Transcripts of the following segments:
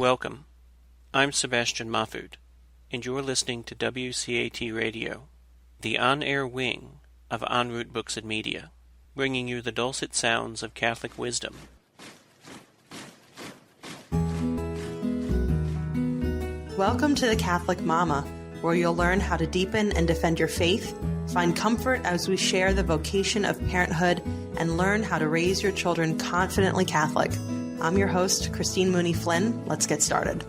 Welcome. I'm Sebastian Mahfood, and you're listening to WCAT Radio, the on-air wing of En Route Books and Media, bringing you the dulcet sounds of Catholic wisdom. Welcome to the Catholic Mama, where you'll learn how to deepen and defend your faith, find comfort as we share the vocation of parenthood, and learn how to raise your children confidently Catholic. I'm your host, Christine Mooney-Flynn. Let's get started.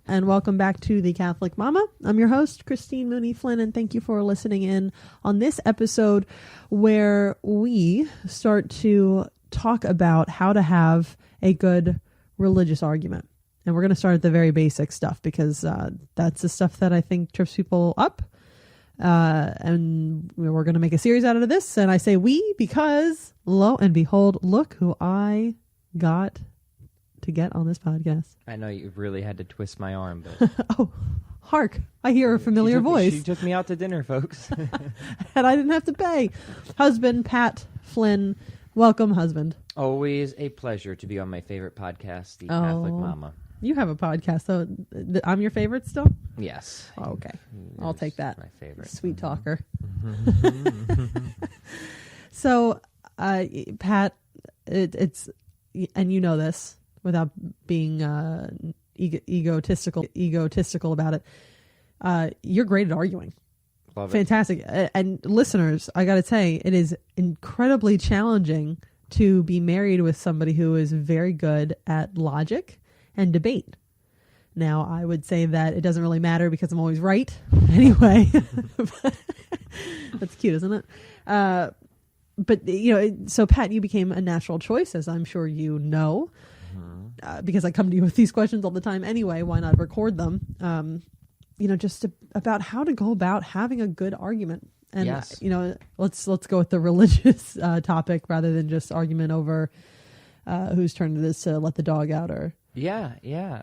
And welcome back to the Catholic Mama. I'm your host, Christine Mooney-Flynn, and thank you for listening in on this episode where we start to talk about how to have a good religious argument. And we're going to start at the very basic stuff because that's the stuff that I think trips people up. And we're going to make a series out of this. And I say we because, lo and behold, look who I got to get on this podcast. I know you really had to twist my arm, but oh, hark! I hear a familiar voice. She took me out to dinner, folks, and I didn't have to pay. Husband Pat Flynn, welcome, husband. Always a pleasure to be on my favorite podcast, the Catholic Mama. You have a podcast, so I'm your favorite still? Yes. Oh, okay. I'll take that. My favorite. Sweet talker. So, Pat, it's, and you know this without being egotistical about it, you're great at arguing. Love it. Fantastic. And listeners, I got to say, it is incredibly challenging to be married with somebody who is very good at logic and debate. Now, I would say that it doesn't really matter because I'm always right anyway. That's cute, isn't it? But, you know, so Pat, you became a natural choice, as I'm sure you know, because I come to you with these questions all the time anyway. Why not record them? You know, just about how to go about having a good argument. And, yes. You know, let's go with the religious topic rather than just argument over whose turn it is to let the dog out or... Yeah.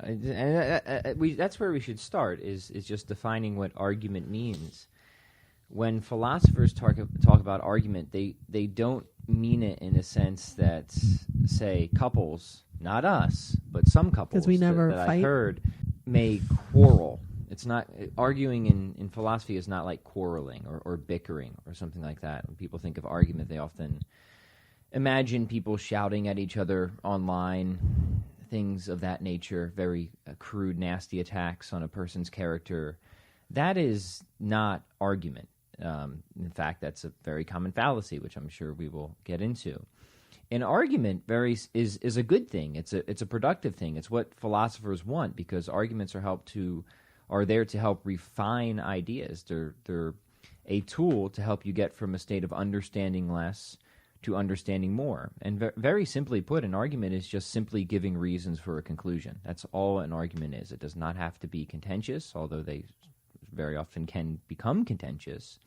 And that's where we should start, is just defining what argument means. When philosophers talk about argument, they don't mean it in a sense that, say, couples, not us, but some couples we never that fight. I've heard may quarrel. It's not arguing in philosophy is not like quarreling or bickering or something like that. When people think of argument, they often imagine people shouting at each other online, things of that nature, very crude, nasty attacks on a person's character. That is not argument. In fact, that's a very common fallacy, which I'm sure we will get into. An argument is a good thing. It's a productive thing. It's what philosophers want, because arguments are there to help refine ideas. They're a tool to help you get from a state of understanding less to understanding more. And very simply put, an argument is just simply giving reasons for a conclusion. That's all an argument is. It does not have to be contentious, although they very often can become contentious.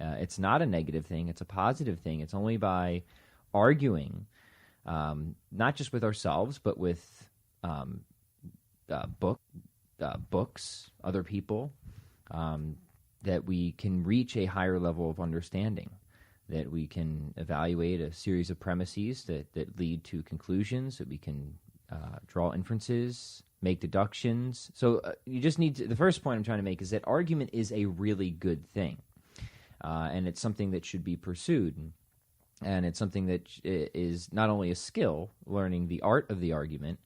It's not a negative thing. It's a positive thing. It's only by arguing, not just with ourselves, but with books, other people, that we can reach a higher level of understanding, that we can evaluate a series of premises that lead to conclusions, that we can draw inferences, make deductions. So you just need to, the first point I'm trying to make is that argument is a really good thing, and it's something that should be pursued, and it's something that is not only a skill, learning the art of the argument,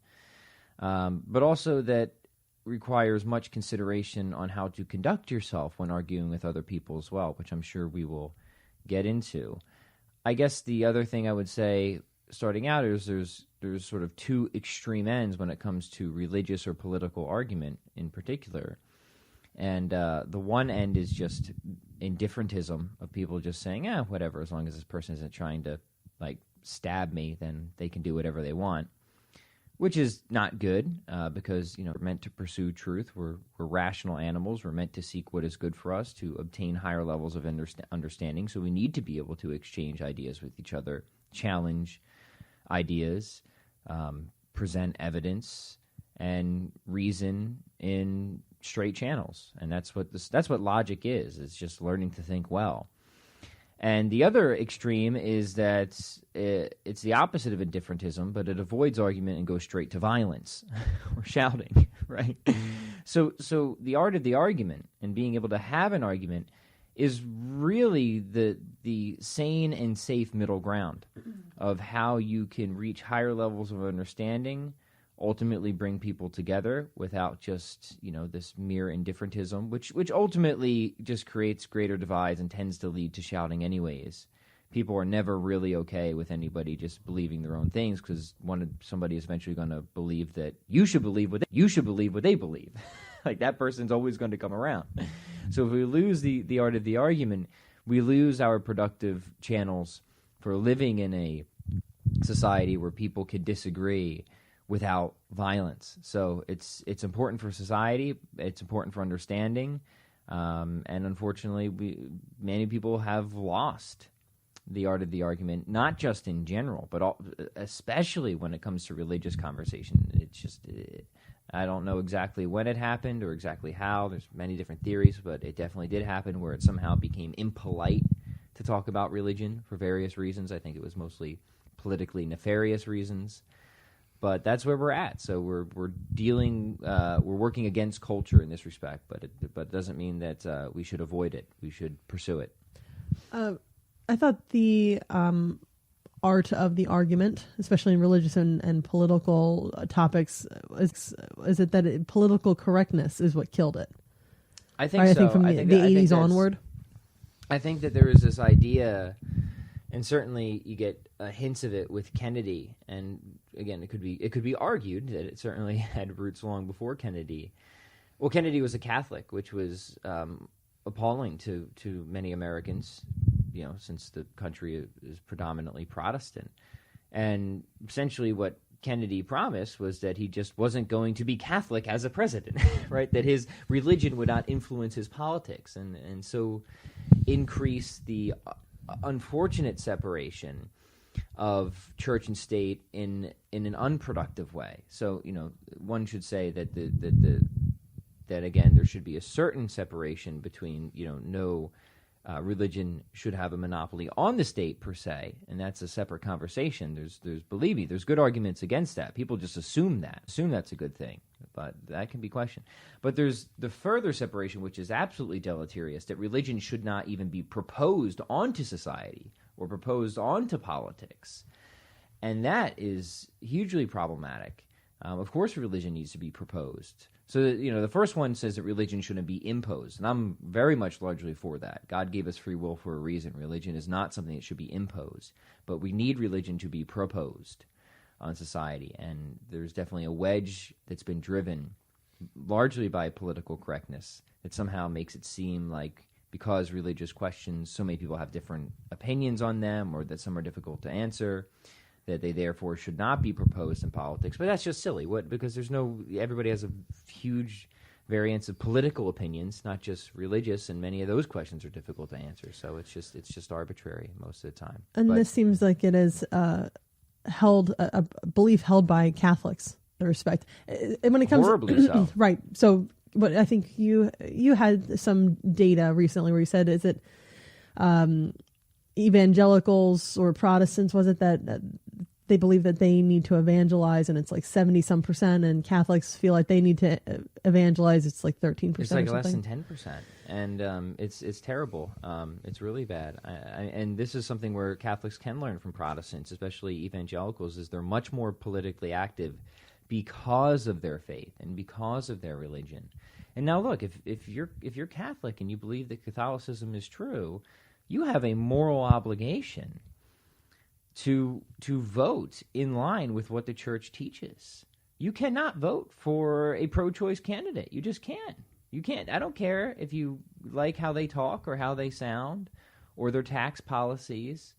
but also that requires much consideration on how to conduct yourself when arguing with other people as well, which I'm sure we will get into. I guess the other thing I would say starting out is there's sort of two extreme ends when it comes to religious or political argument in particular. And the one end is just indifferentism of people just saying, whatever, as long as this person isn't trying to like stab me, then they can do whatever they want. Which is not good, because we're meant to pursue truth. We're rational animals. We're meant to seek what is good for us, to obtain higher levels of understanding. So we need to be able to exchange ideas with each other, challenge ideas, present evidence, and reason in straight channels. And that's what logic is. It's just learning to think well. And the other extreme is that it's the opposite of indifferentism, but it avoids argument and goes straight to violence or shouting, right? So the art of the argument and being able to have an argument is really the sane and safe middle ground of how you can reach higher levels of understanding, ultimately bring people together without just, this mere indifferentism, which ultimately just creates greater divides and tends to lead to shouting anyways. People are never really okay with anybody just believing their own things, because somebody is eventually going to believe that you should believe what they believe. Like, that person's always going to come around. So if we lose the art of the argument, we lose our productive channels for living in a society where people can disagree without violence. So it's important for society. It's important for understanding. And unfortunately, many people have lost the art of the argument, not just in general, but especially when it comes to religious conversation. It's just, I don't know exactly when it happened or exactly how. There's many different theories, but it definitely did happen where it somehow became impolite to talk about religion for various reasons. I think it was mostly politically nefarious reasons. But that's where we're at. So we're working against culture in this respect, but it doesn't mean that we should avoid it. We should pursue it. I thought the art of the argument, especially in religious and political topics, is it that political correctness is what killed it? I think so. I think from the 80s onward. I think that there is this idea, and certainly you get hints of it with Kennedy. And again, it could be argued that it certainly had roots long before Kennedy. Well, Kennedy was a Catholic, which was appalling to many Americans, since the country is predominantly Protestant. And essentially what Kennedy promised was that he just wasn't going to be Catholic as a president, right? That his religion would not influence his politics, and so increase the unfortunate separation of church and state in an unproductive way. So, one should say that that again, there should be a certain separation between, no religion should have a monopoly on the state per se, and that's a separate conversation. Believe me, there's good arguments against that. People just assume that's a good thing, but that can be questioned. But there's the further separation, which is absolutely deleterious, that religion should not even be proposed onto society or proposed onto politics, and that is hugely problematic. Of course, religion needs to be proposed. So, the first one says that religion shouldn't be imposed, and I'm very much largely for that. God gave us free will for a reason. Religion is not something that should be imposed, but we need religion to be proposed on society, and there's definitely a wedge that's been driven largely by political correctness that somehow makes it seem like because religious questions, so many people have different opinions on them, or that some are difficult to answer, that they therefore should not be proposed in politics. But that's just silly. Because everybody has a huge variance of political opinions, not just religious, and many of those questions are difficult to answer. So it's just arbitrary most of the time. And this seems like it is a belief held by Catholics, I respect. And when it comes horribly so. Right. So, but I think you had some data recently where you said, is it evangelicals or Protestants, was it that they believe that they need to evangelize, and it's like 70-some%, and Catholics feel like they need to evangelize, it's like 13%. It's like less than 10%, and it's terrible. It's really bad. And this is something where Catholics can learn from Protestants, especially evangelicals, is they're much more politically active because of their faith and because of their religion. And now look, if you're Catholic and you believe that Catholicism is true, you have a moral obligation to vote in line with what the church teaches. You cannot vote for a pro-choice candidate. You just can't. You can't. I don't care if you like how they talk or how they sound or their tax policies.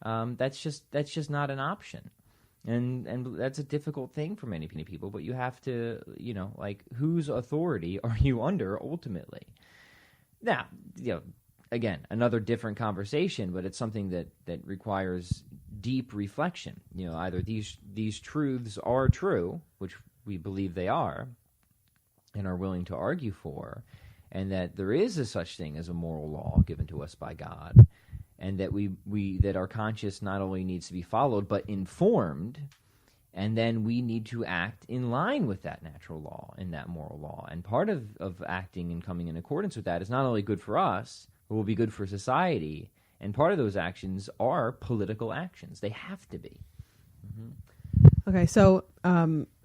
That's just not an option. And that's a difficult thing for many people, but you have to, whose authority are you under ultimately? Now, again, another different conversation, but it's something that requires deep reflection. Either these truths are true, which we believe they are, and are willing to argue for, and that there is a such thing as a moral law given to us by God, and that that our conscience not only needs to be followed but informed, and then we need to act in line with that natural law and that moral law. And part of acting and coming in accordance with that is not only good for us, but will be good for society. And part of those actions are political actions. They have to be. Okay, so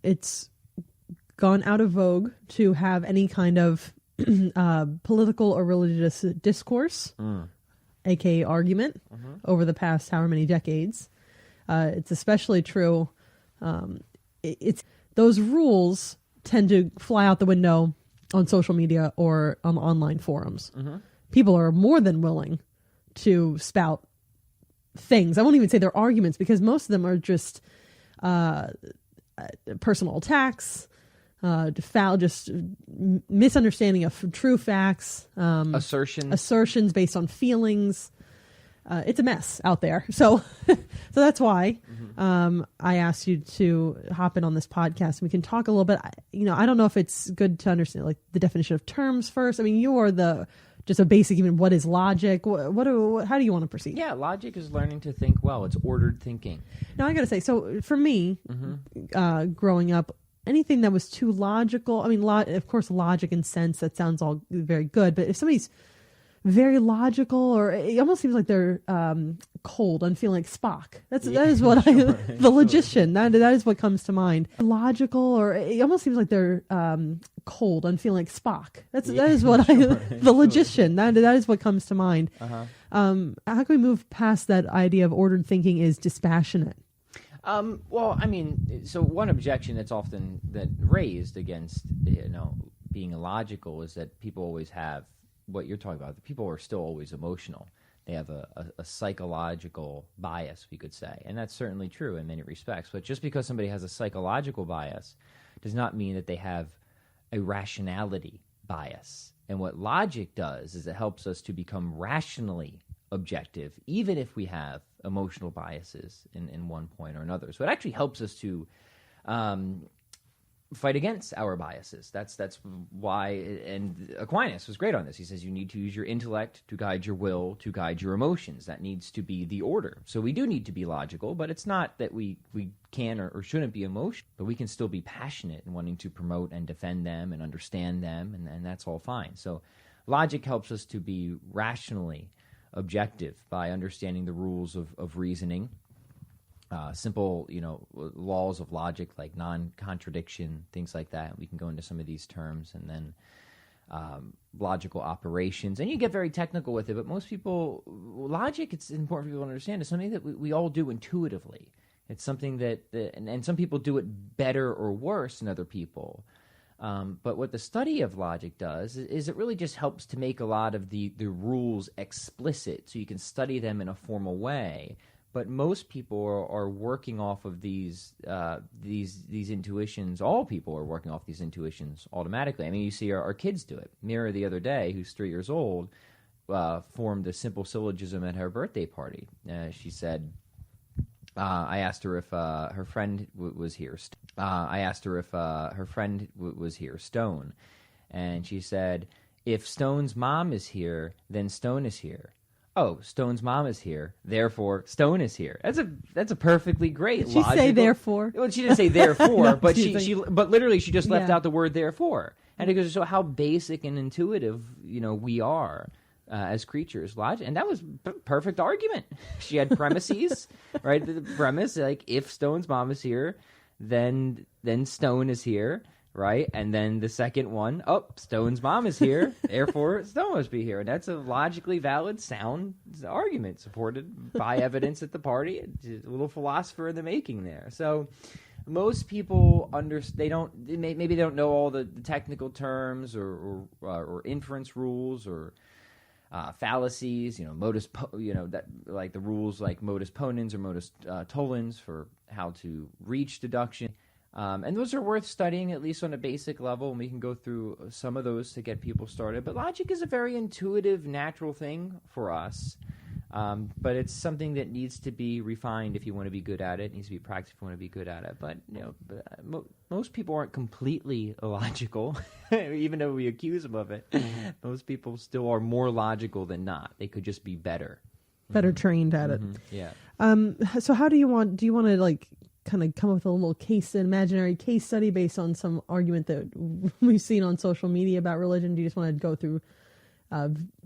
it's gone out of vogue to have any kind of political or religious discourse, aka argument, over the past however many decades. It's especially true. It's those rules tend to fly out the window on social media or on online forums. People are more than willing to spout things. I won't even say they're arguments, because most of them are just personal attacks, just misunderstanding of true facts, assertions based on feelings. It's a mess out there. So that's why I asked you to hop in on this podcast. We can talk a little bit. I don't know if it's good to understand like the definition of terms first. I mean, you are just a basic, even what is logic? How do you want to proceed? Yeah, logic is learning to think well. It's ordered thinking. Now, I got to say, so for me, growing up, anything that was too logical, I mean, of course, logic and sense, that sounds all very good. But if somebody's very logical, or it almost seems like they're cold, unfeeling, like Spock. That is what the logician. That is what comes to mind. Logical, or it almost seems like they're cold, unfeeling, like Spock. That is what the logician. That is what comes to mind. How can we move past that idea of ordered thinking is dispassionate? Well, I mean, so one objection that's often raised against being illogical is that people always have what you're talking about. The people are still always emotional. They have a psychological bias, we could say, and that's certainly true in many respects. But just because somebody has a psychological bias does not mean that they have a rationality bias. And what logic does is it helps us to become rationally objective, even if we have emotional biases in one point or another. So it actually helps us to fight against our biases. That's why, and Aquinas was great on this. He says you need to use your intellect to guide your will, to guide your emotions. That needs to be the order. So we do need to be logical, but it's not that we can or shouldn't be emotional, but we can still be passionate and wanting to promote and defend them and understand them, and that's all fine. So logic helps us to be rationally objective by understanding the rules of reasoning. Simple, laws of logic like non-contradiction, things like that. We can go into some of these terms, and then logical operations. And you get very technical with it, but most people, logic, it's important for people to understand, is something that we all do intuitively. It's something that and some people do it better or worse than other people. But what the study of logic does is it really just helps to make a lot of the rules explicit, so you can study them in a formal way. But most people are working off of these intuitions. All people are working off these intuitions automatically. I mean, you see our kids do it. Mira, the other day, who's 3 years old, formed a simple syllogism at her birthday party. She said, I asked her if her friend was here. Stone. And she said, if Stone's mom is here, then Stone is here. Oh, Stone's mom is here, therefore Stone is here. That's a perfectly great Did she logical... say therefore? Well, she didn't say therefore, No, but but literally she just left out the word therefore. And it goes to show how basic and intuitive, we are as creatures. Logic, and that was perfect argument. She had premises, right? The premise, like, if Stone's mom is here, then Stone is here. Right, and then the second one, Stone's mom is here, therefore Stone must be here. And that's a logically valid, sound argument supported by evidence at the party. A little philosopher in the making there. So most people maybe they don't know all the technical terms or inference rules or fallacies. Modus, like the rules like modus ponens or modus tollens for how to reach deduction. And those are worth studying, at least on a basic level, and we can go through some of those to get people started. But logic is a very intuitive, natural thing for us, but it's something that needs to be refined if you want to be good at it. It needs to be practiced if you want to be good at it. But most people aren't completely illogical, even though we accuse them of it. Most people still are more logical than not. They could just be better better trained at it. Yeah. So how do you want to like kind of come up with a little imaginary case study based on some argument that we've seen on social media about religion? Do you just want to go through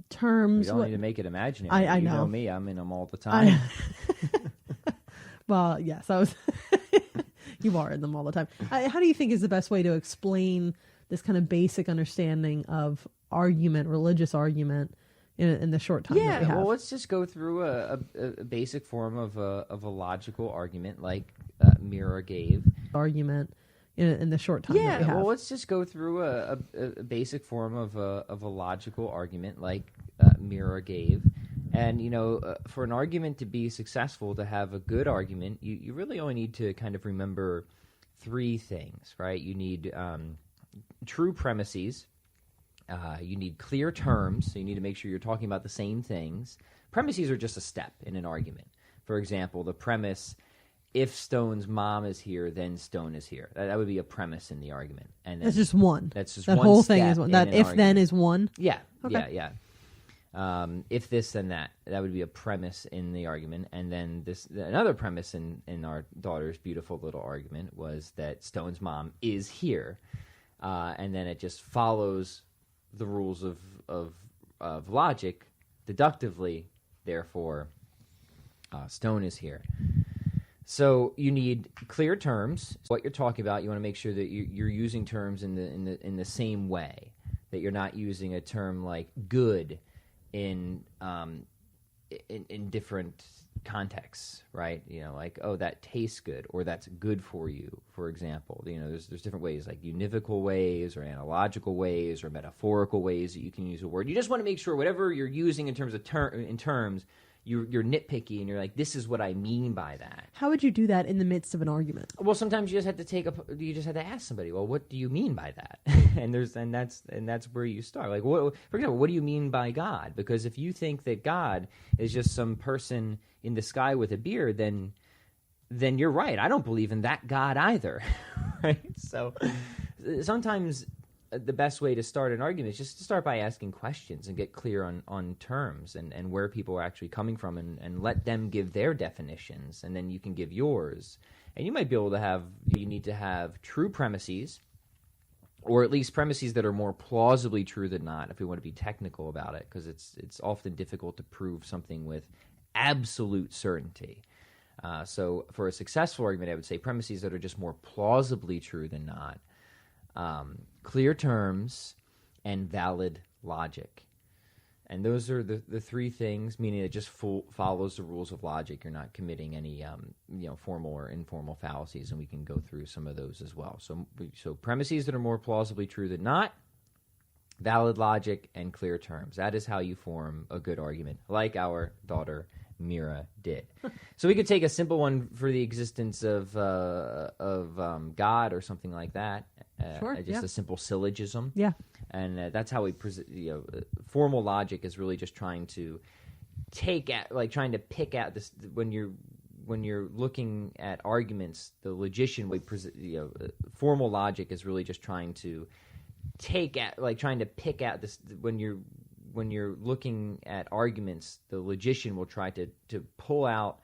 terms? We don't need to make it imaginary. I you know. know me, I'm in them all the time. Well, yes, I was. You are in them all the time. How do you think is the best way to explain this kind of basic understanding of argument, religious argument, in the short time that we have? Well, let's just go through a basic form of a logical argument, like Mira gave. Argument in the short time that we have. Well, let's just go through a basic form of a logical argument, like Mira gave. And, for an argument to be successful, to have a good argument, you really only need to kind of remember three things, right? You need true premises. You need clear terms, so you need to make sure you're talking about the same things. Premises are just a step in an argument. For example, the premise, if Stone's mom is here, then Stone is here. That would be a premise in the argument. And that's just one. That's just that one whole step thing is one. That if argument. then is one. Yeah. Okay. Yeah. If this then that would be a premise in the argument. And then another premise in our daughter's beautiful little argument was that Stone's mom is here, and then it just follows the rules of logic deductively. Therefore, Stone is here. So you need clear terms. What you're talking about, you want to make sure that you're using terms in the same way. That you're not using a term like good in different contexts, right? Like, oh, that tastes good, or that's good for you, for example. There's different ways, like univocal ways, or analogical ways, or metaphorical ways that you can use a word. You just want to make sure whatever you're using in terms of terms, you're nitpicky, and you're like, this is what I mean by that. How would you do that in the midst of an argument? Well, sometimes you just have to ask somebody, well, what do you mean by that? and that's where you start. Like, for example, what do you mean by God? Because if you think that God is just some person in the sky with a beard, then you're right. I don't believe in that God either, right? So sometimes the best way to start an argument is just to start by asking questions and get clear on terms and where people are actually coming from, and let them give their definitions, and then you can give yours. And you might be able to you need to have true premises, or at least premises that are more plausibly true than not, if we want to be technical about it, because it's often difficult to prove something with absolute certainty. So for a successful argument, I would say premises that are just more plausibly true than not. Clear terms, and valid logic. And those are the three things, meaning it just follows the rules of logic. You're not committing any formal or informal fallacies, and we can go through some of those as well. So premises that are more plausibly true than not, valid logic, and clear terms. That is how you form a good argument, like our daughter Mira did. So we could take a simple one for the existence of God or something like that. Sure, just a simple syllogism. Yeah. And that's how we present. Formal logic is really just trying to pick out this when you're looking at arguments. The logician way formal logic is really just trying to pick out this when you're looking at arguments, the logician will try to pull out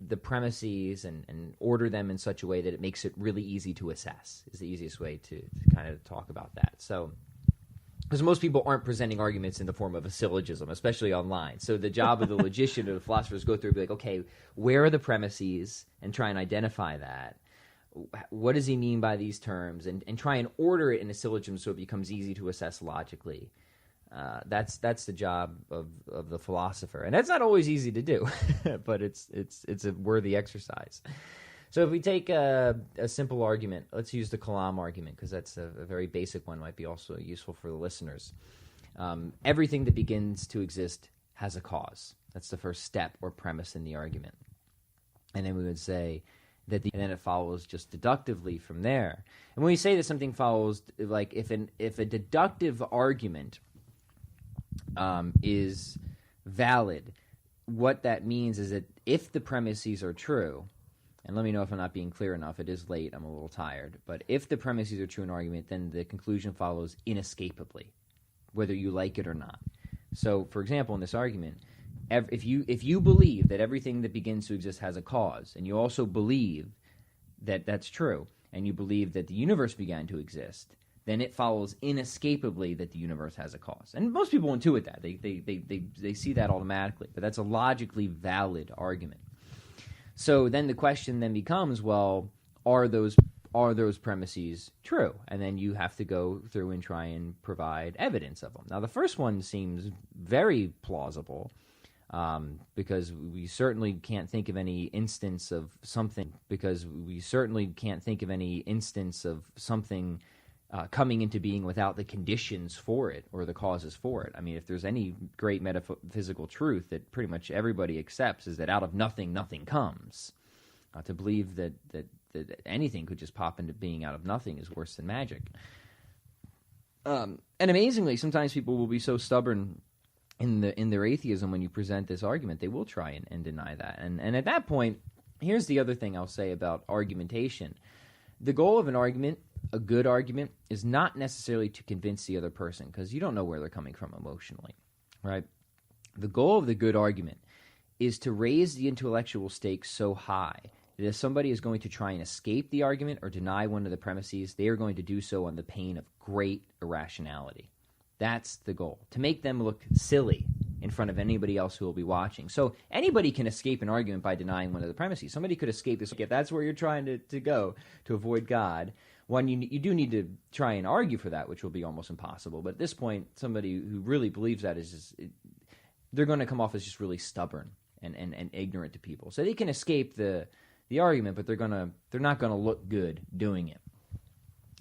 the premises and order them in such a way that it makes it really easy to assess, is the easiest way to kind of talk about that. So, because most people aren't presenting arguments in the form of a syllogism, especially online. So the job of the logician or the philosopher is go through and be like, okay, where are the premises, and try and identify that. What does he mean by these terms? And try and order it in a syllogism so it becomes easy to assess logically. That's the job of the philosopher, and that's not always easy to do, but it's a worthy exercise. So if we take a simple argument, let's use the Kalam argument, because that's a very basic one, might be also useful for the listeners. Everything that begins to exist has a cause. That's the first step or premise in the argument, and then we would say that and then it follows just deductively from there. And when we say that something follows, like if a deductive argument is valid, what that means is that if the premises are true, and let me know if I'm not being clear enough, it is late, I'm a little tired, but if the premises are true in an argument, then the conclusion follows inescapably, whether you like it or not. So, for example, in this argument, if you believe that everything that begins to exist has a cause, and you also believe that that's true, and you believe that the universe began to exist, then it follows inescapably that the universe has a cause. And most people intuit that. They see that automatically, but that's a logically valid argument. So then the question then becomes, well, are those premises true? And then you have to go through and try and provide evidence of them. Now, the first one seems very plausible, because we certainly can't think of any instance of something coming into being without the conditions for it or the causes for it. I mean, if there's any great metaphysical truth that pretty much everybody accepts, is that out of nothing, nothing comes. To believe that anything could just pop into being out of nothing is worse than magic. And amazingly, sometimes people will be so stubborn in their atheism when you present this argument, they will try and deny that. And at that point, here's the other thing I'll say about argumentation. The goal of an argument, a good argument, is not necessarily to convince the other person, because you don't know where they're coming from emotionally, right? The goal of the good argument is to raise the intellectual stakes so high that if somebody is going to try and escape the argument or deny one of the premises, they are going to do so on the pain of great irrationality. That's the goal, to make them look silly in front of anybody else who will be watching. So anybody can escape an argument by denying one of the premises. Somebody could escape this. If that's where you're trying to go to avoid God, one, you do need to try and argue for that, which will be almost impossible. But at this point, somebody who really believes that is just, they're going to come off as just really stubborn and ignorant to people. So they can escape the argument, but they're not going to look good doing it.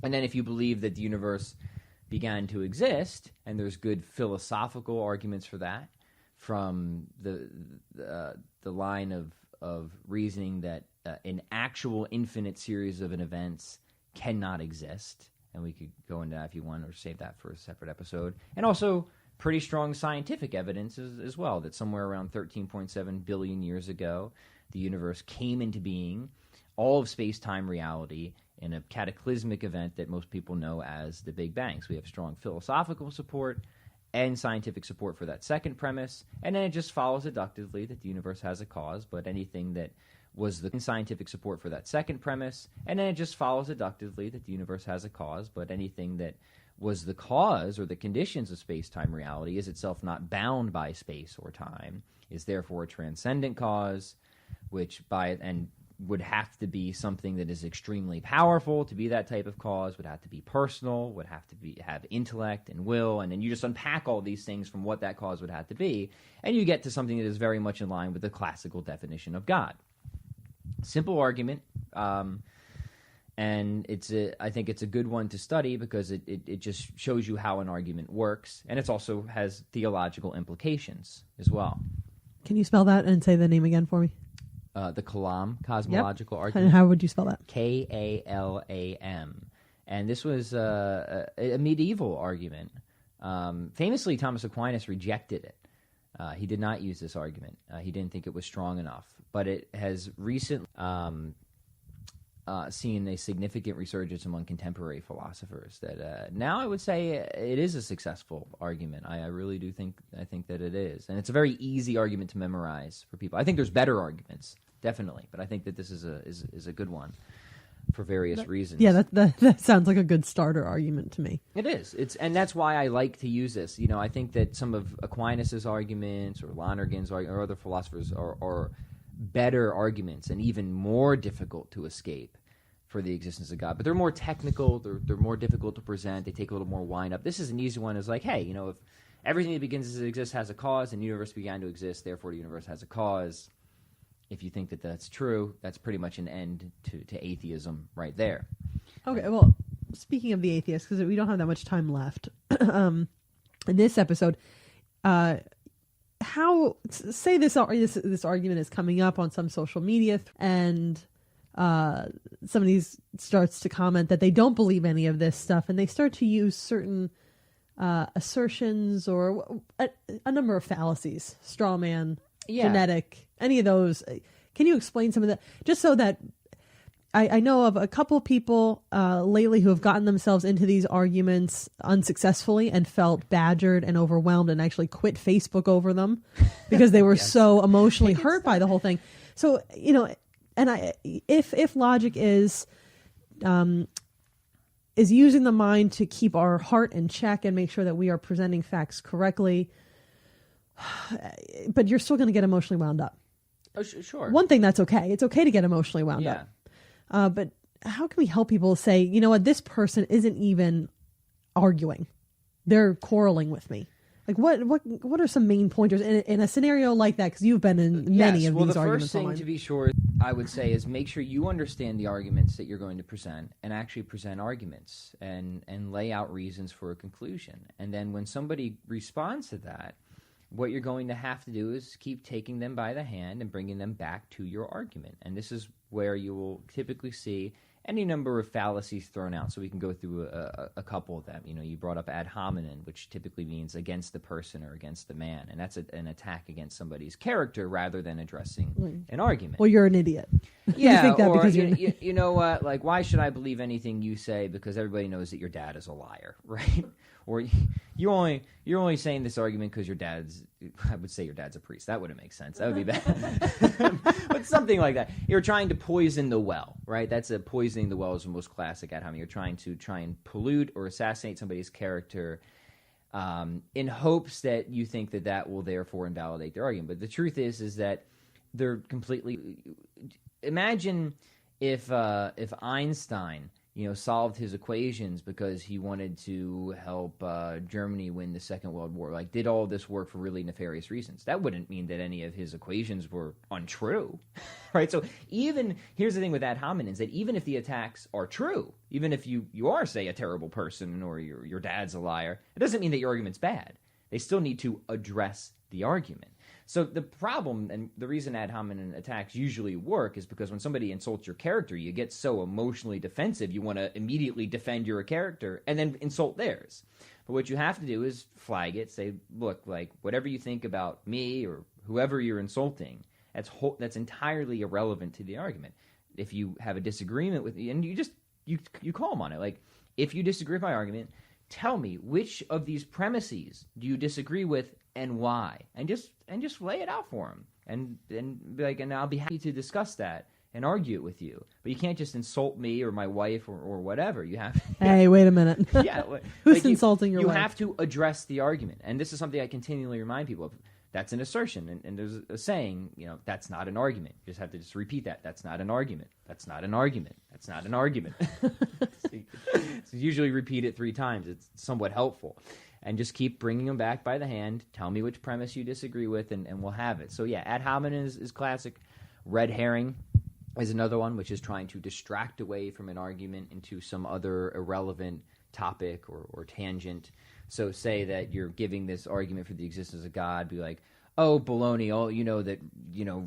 And then if you believe that the universe began to exist, and there's good philosophical arguments for that, from the line of reasoning that an actual infinite series of events cannot exist, and we could go into that if you want, or save that for a separate episode. And also pretty strong scientific evidence as well, that somewhere around 13.7 billion years ago, the universe came into being, all of space-time reality, in a cataclysmic event that most people know as the Big Bang. So we have strong philosophical support and scientific support for that second premise, and then it just follows deductively that the universe has a cause, but anything that was the scientific support for that second premise, and then it just follows deductively that the universe has a cause, but anything that was the cause or the conditions of space-time reality is itself not bound by space or time, is therefore a transcendent cause, which would have to be something that is extremely powerful to be that type of cause, would have to be personal, would have to have intellect and will, and then you just unpack all these things from what that cause would have to be, and you get to something that is very much in line with the classical definition of God. Simple argument, and I think it's a good one to study because it just shows you how an argument works, and it also has theological implications as well. Can you spell that and say the name again for me? The Kalam, cosmological argument. And how would you spell that? Kalam. And this was a medieval argument. Famously, Thomas Aquinas rejected it. He did not use this argument. He didn't think it was strong enough. But it has recently seen a significant resurgence among contemporary philosophers. That now I would say it is a successful argument. I really do think that it is, and it's a very easy argument to memorize for people. I think there's better arguments, definitely, but I think that this is a good one for various reasons. Yeah, that sounds like a good starter argument to me. It is. And that's why I like to use this. You know, I think that some of Aquinas' arguments or Lonergan's or other philosophers are better arguments and even more difficult to escape for the existence of God. But they're more technical, they're more difficult to present, they take a little more wind up. This is an easy one. It's like, hey, you know, if everything that begins to exist has a cause and the universe began to exist, therefore the universe has a cause. If you think that that's true, that's pretty much an end to atheism right there. Okay, well, speaking of the atheist, because we don't have that much time left in this episode, say this argument is coming up on some social media and somebody starts to comment that they don't believe any of this stuff, and they start to use certain assertions or a number of fallacies, straw man, genetic, any of those. Can you explain some of that? Just so that I know of a couple people lately who have gotten themselves into these arguments unsuccessfully and felt badgered and overwhelmed and actually quit Facebook over them because they were so emotionally hurt by the whole thing. So, and if logic is using the mind to keep our heart in check and make sure that we are presenting facts correctly, but you're still going to get emotionally wound up. Oh, sure. One thing that's okay. It's okay to get emotionally wound up. But how can we help people say, you know what, this person isn't even arguing. They're quarreling with me. Like what are some main pointers in a scenario like that? Because you've been in many of these arguments. Well, the first thing online. to be sure, I would say, is make sure you understand the arguments that you're going to present and actually present arguments and lay out reasons for a conclusion. And then when somebody responds to that, what you're going to have to do is keep taking them by the hand and bringing them back to your argument. And this is where you will typically see any number of fallacies thrown out. So we can go through a couple of them. You brought up ad hominem, which typically means against the person or against the man. And that's an attack against somebody's character rather than addressing an argument. Well, you're an idiot. Yeah, you think that or because you know what? Like, why should I believe anything you say? Because everybody knows that your dad is a liar, right? Or you're only saying this argument because your dad's. I would say your dad's a priest. That wouldn't make sense. That would be bad. But something like that. You're trying to poison the well, right? That's poisoning the well is the most classic ad hominem. You're trying to pollute or assassinate somebody's character in hopes that you think that will therefore invalidate their argument. But the truth is that they're completely. Imagine if Einstein, solved his equations because he wanted to help Germany win the Second World War, like did all this work for really nefarious reasons. That wouldn't mean that any of his equations were untrue, right? So here's the thing with ad hominem is that even if the attacks are true, even if you are, say, a terrible person or your dad's a liar, it doesn't mean that your argument's bad. They still need to address the argument. So the problem and the reason ad hominem attacks usually work is because when somebody insults your character, you get so emotionally defensive, you want to immediately defend your character and then insult theirs. But what you have to do is flag it, say, look, like whatever you think about me or whoever you're insulting, that's entirely irrelevant to the argument. If you have a disagreement with me, and you call them on it, like if you disagree with my argument, tell me which of these premises do you disagree with and why, and just lay it out for them, and be like, and I'll be happy to discuss that and argue it with you. But you can't just insult me or my wife or whatever. You have. Hey, wait a minute. Yeah, who's insulting your wife? You have to address the argument, and this is something I continually remind people of. That's an assertion, and there's a saying, that's not an argument. You just have to just repeat that. That's not an argument. That's not an argument. That's not an argument. So usually repeat it 3 times. It's somewhat helpful. And just keep bringing them back by the hand. Tell me which premise you disagree with, and we'll have it. So yeah, ad hominem is classic. Red herring is another one, which is trying to distract away from an argument into some other irrelevant topic or tangent. So say that you're giving this argument for the existence of God, be like, oh, baloney, that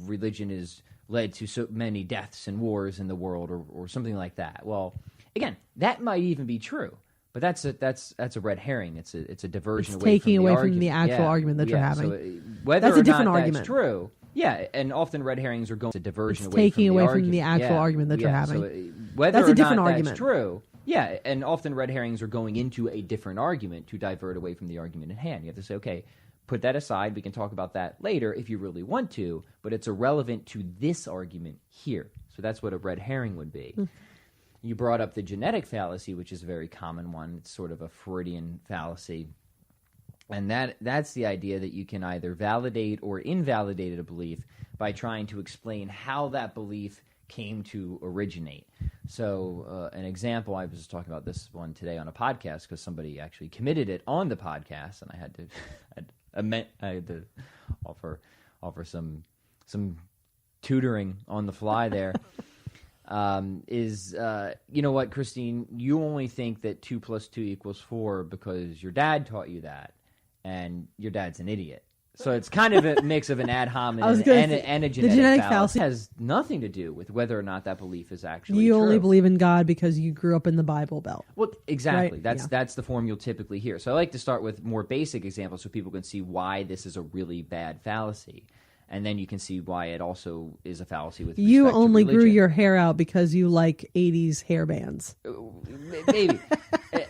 religion has led to so many deaths and wars in the world or something like that. Well, again, that might even be true. But that's a red herring. It's a diversion away taking from the away argument. from the actual argument that you're having. So whether that's a or different not argument. That's true. Yeah, and often red herrings are going to diversion it's away taking from the away argument. from the actual argument that you're having. So whether that's a or different not argument. That's true. Yeah, and often red herrings are going into a different argument to divert away from the argument at hand. You have to say, okay, put that aside. We can talk about that later if you really want to, but it's irrelevant to this argument here. So that's what a red herring would be. You brought up the genetic fallacy, which is a very common one. It's sort of a Freudian fallacy. And that's the idea that you can either validate or invalidate a belief by trying to explain how that belief came to originate. So an example, I was just talking about this one today on a podcast because somebody actually committed it on the podcast, and I had to offer some tutoring on the fly there. You know what, Christine, you only think that 2 + 2 = 4 because your dad taught you that, and your dad's an idiot. So it's kind of a mix of an ad hominem and a genetic fallacy. It has nothing to do with whether or not that belief is actually true. You only believe in God because you grew up in the Bible Belt. Well, exactly. Right? That's the form you'll typically hear. So I like to start with more basic examples so people can see why this is a really bad fallacy. And then you can see why it also is a fallacy with You respect to only grew religion. your hair out because you like 80s hair bands. Maybe.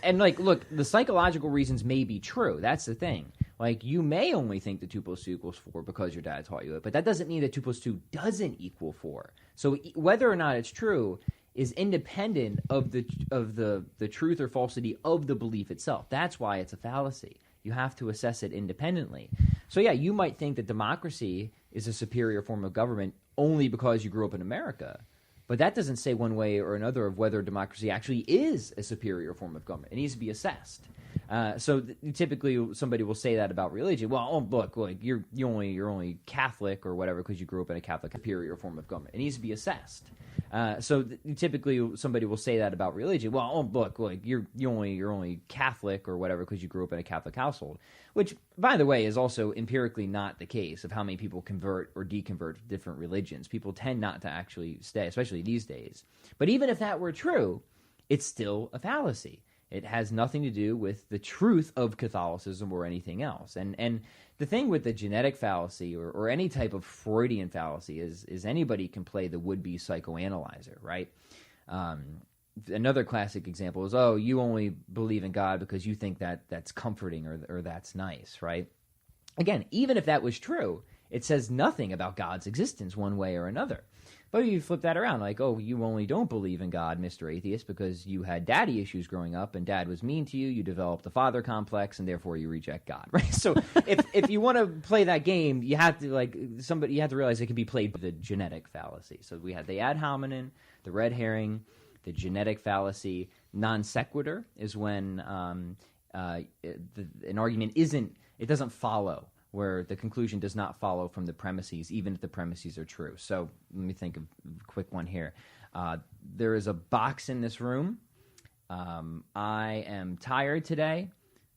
And like, look, the psychological reasons may be true. That's the thing. Like, you may only think that 2 + 2 = 4 because your dad taught you it, but that doesn't mean that 2 + 2 doesn't equal 4. So whether or not it's true is independent of the truth or falsity of the belief itself. That's why it's a fallacy. You have to assess it independently. So yeah, you might think that democracy is a superior form of government only because you grew up in America. But that doesn't say one way or another of whether democracy actually is a superior form of government. It needs to be assessed. Typically, somebody will say that about religion. Well, look, you're only Catholic or whatever because you grew up in a Catholic superior form of government. It needs to be assessed. Typically, somebody will say that about religion. Well, look, you're only Catholic or whatever because you grew up in a Catholic household. Which, by the way, is also empirically not the case of how many people convert or deconvert to different religions. People tend not to actually stay, especially these days. But even if that were true, it's still a fallacy. It has nothing to do with the truth of Catholicism or anything else. And the thing with the genetic fallacy or any type of Freudian fallacy is anybody can play the would-be psychoanalyzer, right? Another classic example is, you only believe in God because you think that's comforting or that's nice, right? Again, even if that was true, it says nothing about God's existence one way or another. But you flip that around, like, you only don't believe in God, Mr. Atheist, because you had daddy issues growing up and dad was mean to you, you developed the father complex, and therefore you reject God, right? So if you want to play that game, you have to you have to realize it can be played by the genetic fallacy. So we had the ad hominem, the red herring, the genetic fallacy. Non sequitur is when an argument doesn't follow, where the conclusion does not follow from the premises, even if the premises are true. So let me think of a quick one here. There is a box in this room. I am tired today.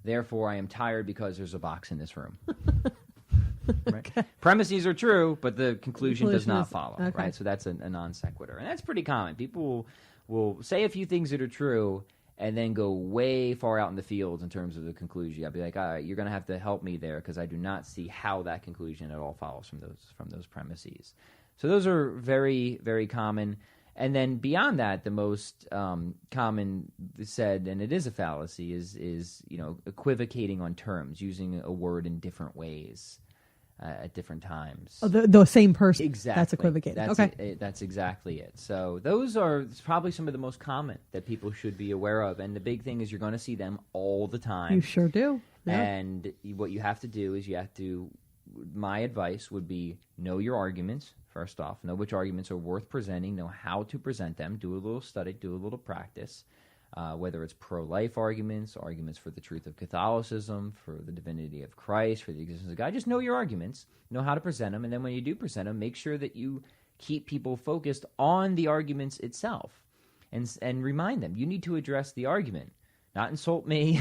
Therefore, I am tired because there's a box in this room. Right? Okay. Premises are true, but the conclusion does not follow. Okay. Right? So that's a non sequitur. And that's pretty common. People will say a few things that are true and then go way far out in the fields in terms of the conclusion. I'll be like, all right, you're going to have to help me there because I do not see how that conclusion at all follows from those premises. So those are very, very common. And then beyond that, the most common said, and it is a fallacy, is equivocating on terms, using a word in different ways at different times. Oh, the same person. Exactly. That's equivocating. That's exactly it. So those are probably some of the most common that people should be aware of. And the big thing is you're going to see them all the time. You sure do. Yeah. And what you have to do is my advice would be know your arguments, first off. Know which arguments are worth presenting. Know how to present them. Do a little study. Do a little practice. Whether it's pro-life arguments for the truth of Catholicism, for the divinity of Christ, for the existence of God. Just know your arguments, know how to present them, and then when you do present them, make sure that you keep people focused on the arguments itself and remind them, you need to address the argument, not insult me,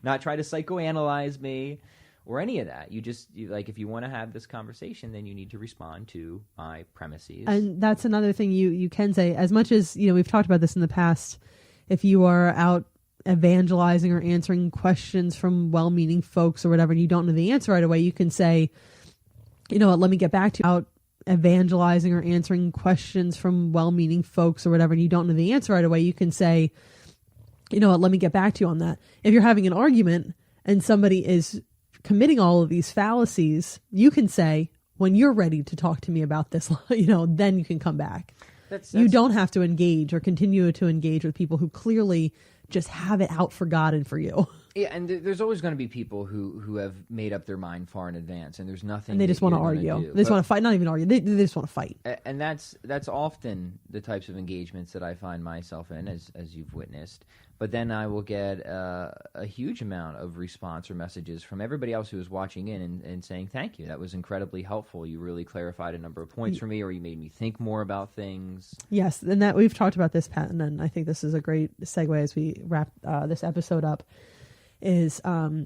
not try to psychoanalyze me, or any of that. If you want to have this conversation, then you need to respond to my premises. And that's another thing you can say, as much as, we've talked about this in the past. If you are out evangelizing or answering questions from well-meaning folks or whatever, and you don't know the answer right away, you can say, let me get back to you. Out evangelizing or answering questions from well-meaning folks or whatever, and you don't know the answer right away, you can say, let me get back to you on that. If you're having an argument and somebody is committing all of these fallacies, you can say, when you're ready to talk to me about this, then you can come back. You don't have to engage or continue to engage with people who clearly just have it out for God and for you. Yeah, and there's always going to be people who have made up their mind far in advance, and there's nothing. And they just want to argue. They just want to fight. Not even argue. They just want to fight. And that's often the types of engagements that I find myself in, as you've witnessed. But then I will get a huge amount of response or messages from everybody else who is watching in and saying, thank you. That was incredibly helpful. You really clarified a number of points for me, or you made me think more about things. Yes, and that we've talked about this, Pat, and I think this is a great segue as we wrap this episode up, is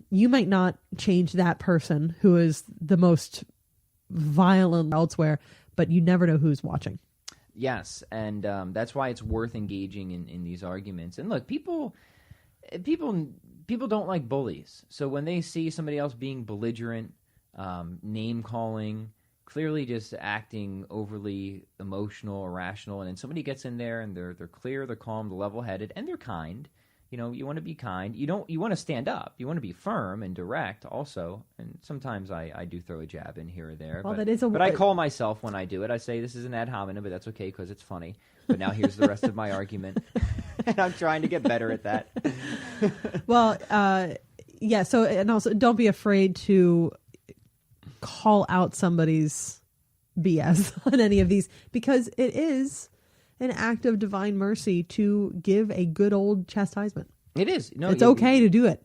you might not change that person who is the most violent elsewhere, but you never know who's watching. Yes, and that's why it's worth engaging in these arguments. And look, people don't like bullies. So when they see somebody else being belligerent, name calling, clearly just acting overly emotional, irrational, and then somebody gets in there and they're clear, they're calm, they're level-headed, and they're kind. You want to be kind. You want to stand up. You want to be firm and direct also. And sometimes I do throw a jab in here or there. Well, but I call myself when I do it. I say this is an ad hominem, but that's okay because it's funny. But now here's the rest of my argument. And I'm trying to get better at that. Well, yeah. So, and also don't be afraid to call out somebody's BS on any of these, because it is an act of divine mercy to give a good old chastisement. It is. No, it's okay to do it.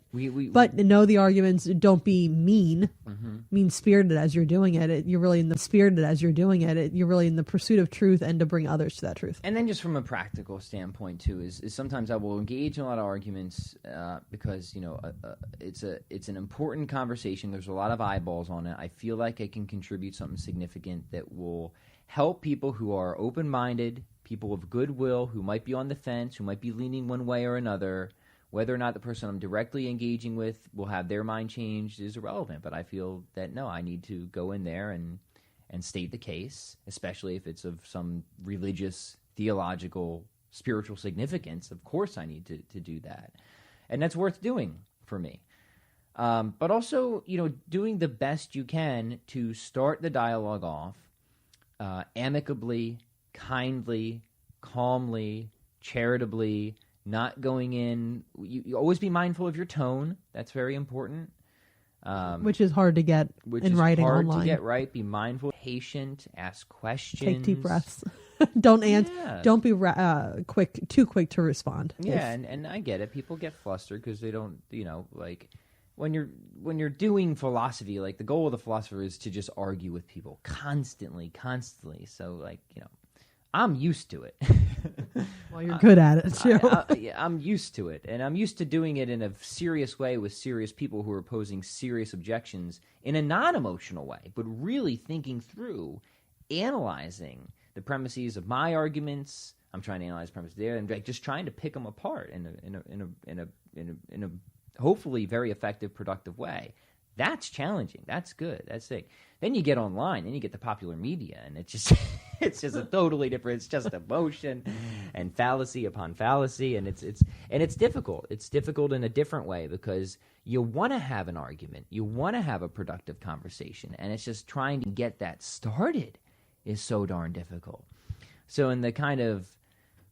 But know the arguments. Don't be mean-spirited as you're doing it. You're really in the spirited as you're doing it. You're really in the pursuit of truth and to bring others to that truth. And then just from a practical standpoint too, is sometimes I will engage in a lot of arguments because it's an important conversation. There's a lot of eyeballs on it. I feel like I can contribute something significant that will help people who are open-minded, people of goodwill, who might be on the fence, who might be leaning one way or another. Whether or not the person I'm directly engaging with will have their mind changed is irrelevant. But I feel that, no, I need to go in there and state the case, especially if it's of some religious, theological, spiritual significance. Of course I need to do that. And that's worth doing for me. But also, doing the best you can to start the dialogue off amicably, kindly, calmly, charitably, not going in. You always be mindful of your tone. That's very important. Which is hard to get in writing online. Hard to get right. Be mindful, patient, ask questions. Take deep breaths. Don't answer. Yeah. Don't be too quick to respond. Yeah, and I get it. People get flustered because they don't, like when you're doing philosophy, like the goal of the philosopher is to just argue with people constantly. So I'm used to it. Well, you're good at it, too. I'm used to it, and I'm used to doing it in a serious way with serious people who are posing serious objections in a non-emotional way, but really thinking through, analyzing the premises of my arguments. I'm trying to analyze premises there, and just trying to pick them apart in a hopefully very effective, productive way. That's challenging. That's good. That's sick. Then you get online, then you get the popular media, and it's just a totally different. It's just emotion and fallacy upon fallacy, and it's difficult. It's difficult in a different way because you want to have an argument, you want to have a productive conversation, and it's just trying to get that started is so darn difficult. So in the kind of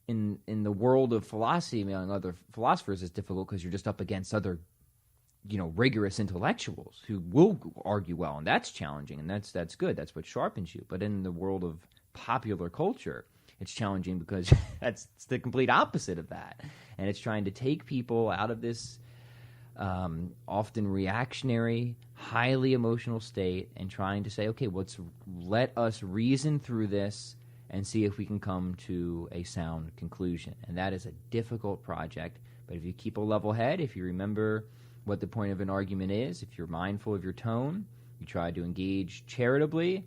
in the world of philosophy, among other philosophers, it's difficult because you're just up against other rigorous intellectuals who will argue well, and that's challenging, and that's good. That's what sharpens you. But in the world of popular culture, it's challenging because it's the complete opposite of that, and it's trying to take people out of this often reactionary, highly emotional state and trying to say, okay, let us reason through this and see if we can come to a sound conclusion. And that is a difficult project, but if you keep a level head, if you remember what the point of an argument is, if you're mindful of your tone, you try to engage charitably,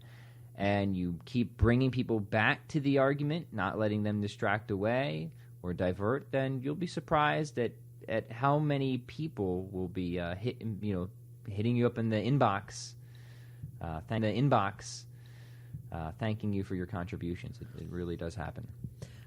and you keep bringing people back to the argument, not letting them distract away or divert, then you'll be surprised at how many people will be hitting you up in the inbox, thanking you for your contributions. It really does happen.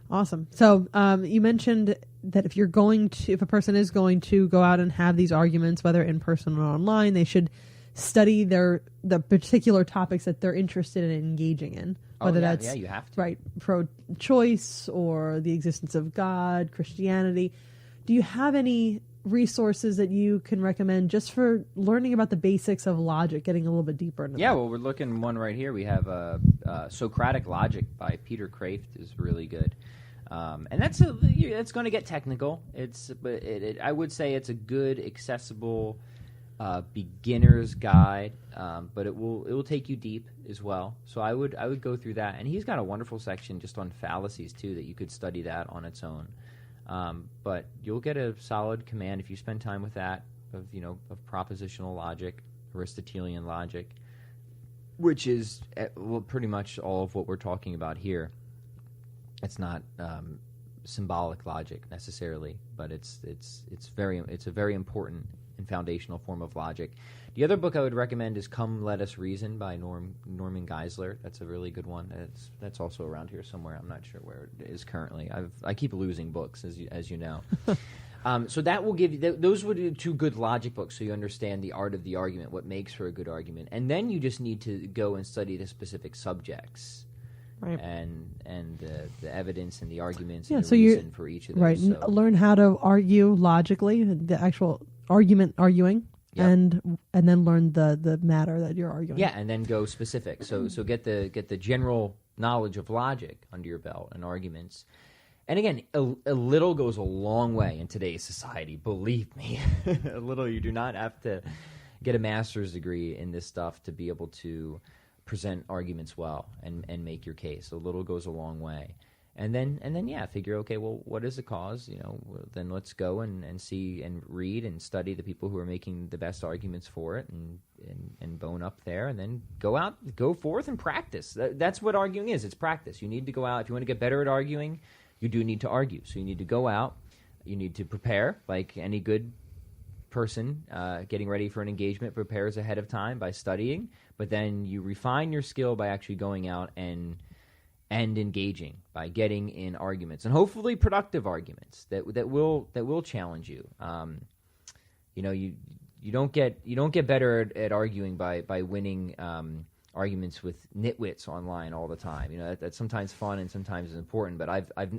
Awesome. So you mentioned that if a person is going to go out and have these arguments, whether in person or online, they should study the particular topics that they're interested in engaging in. Whether that's you have to. Right, pro-choice or the existence of God, Christianity. Do you have any resources that you can recommend just for learning about the basics of logic, getting a little bit deeper into that? Yeah, well, we're looking one right here. We have Socratic Logic by Peter Kraft is really good. And it's going to get technical. I would say it's a good, accessible beginner's guide, but it will take you deep as well. So I would go through that, and he's got a wonderful section just on fallacies too that you could study that on its own. But you'll get a solid command if you spend time with that of propositional logic, Aristotelian logic, which is pretty much all of what we're talking about here. It's not symbolic logic necessarily, but it's a very important and foundational form of logic. The other book I would recommend is Come Let Us Reason by Norman Geisler. That's a really good one. That's also around here somewhere. I'm not sure where it is currently. I keep losing books, as you know. So that will give you those would be two good logic books, so you understand the art of the argument, what makes for a good argument, and then you just need to go and study the specific subjects, right? And the evidence and the arguments and the reason for each of those. Right, so. Learn how to argue logically, the actual arguing. Yep. And then learn the matter that you're arguing. Yeah, and then go specific. So get the general knowledge of logic under your belt and arguments. And again, a little goes a long way in today's society. Believe me, a little. You do not have to get a master's degree in this stuff to be able to present arguments well and make your case. A little goes a long way. And then figure, okay, well, what is the cause? Then let's go and see and read and study the people who are making the best arguments for it and bone up there, and then go forth and practice. That's what arguing is. It's practice. You need to go out. If you want to get better at arguing, you do need to argue. So you need to go out. You need to prepare, like any good person getting ready for an engagement prepares ahead of time by studying, but then you refine your skill by actually going out and engaging, by getting in arguments, and hopefully productive arguments that will challenge you. You don't get better at arguing by winning arguments with nitwits online all the time. That's sometimes fun and sometimes is important. But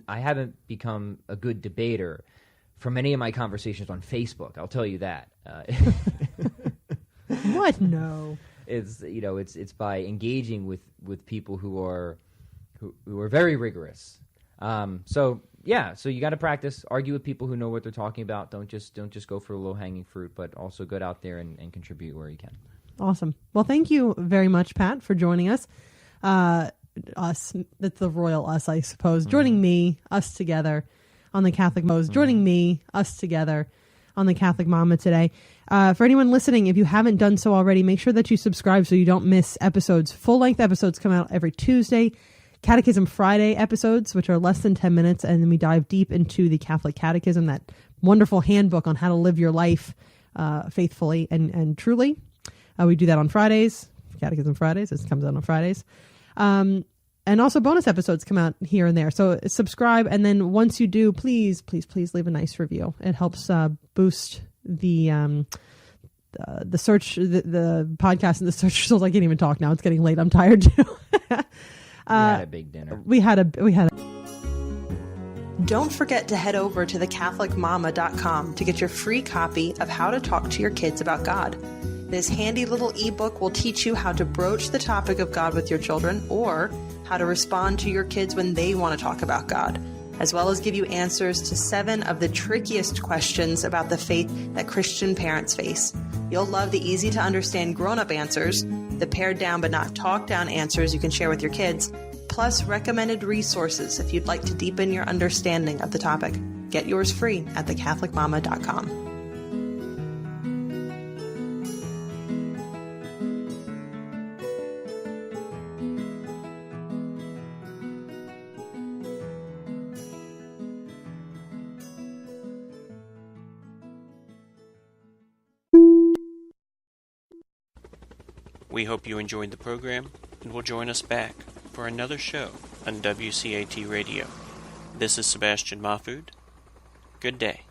I haven't become a good debater from any of my conversations on Facebook. I'll tell you that. What? No. It's by engaging with people who are very rigorous. So you got to practice. Argue with people who know what they're talking about. Don't just go for low hanging fruit, but also get out there and contribute where you can. Awesome. Well, thank you very much, Pat, for joining us. Us, it's the royal us, I suppose. Joining us together on the Catholic Mose. Joining us together on the Catholic Mama today. For anyone listening, if you haven't done so already, make sure that you subscribe so you don't miss episodes. Full-length episodes come out every Tuesday. Catechism Friday episodes, which are less than 10 minutes, and then we dive deep into the Catholic Catechism, that wonderful handbook on how to live your life faithfully and truly. We do that on Fridays, Catechism Fridays. This comes out on Fridays. And also bonus episodes come out here and there. So subscribe, and then once you do, please leave a nice review. It helps boost the search, the podcast and the search results. I can't even talk now. It's getting late. I'm tired too. We had a big dinner. We had a. Don't forget to head over to thecatholicmama.com to get your free copy of How to Talk to Your Kids About God. This handy little ebook will teach you how to broach the topic of God with your children, or how to respond to your kids when they want to talk about God, as well as give you answers to 7 of the trickiest questions about the faith that Christian parents face. You'll love the easy to understand grown-up answers, the pared down but not talked down answers you can share with your kids, plus recommended resources if you'd like to deepen your understanding of the topic. Get yours free at thecatholicmama.com. We hope you enjoyed the program and will join us back for another show on WCAT Radio. This is Sebastian Mahfood. Good day.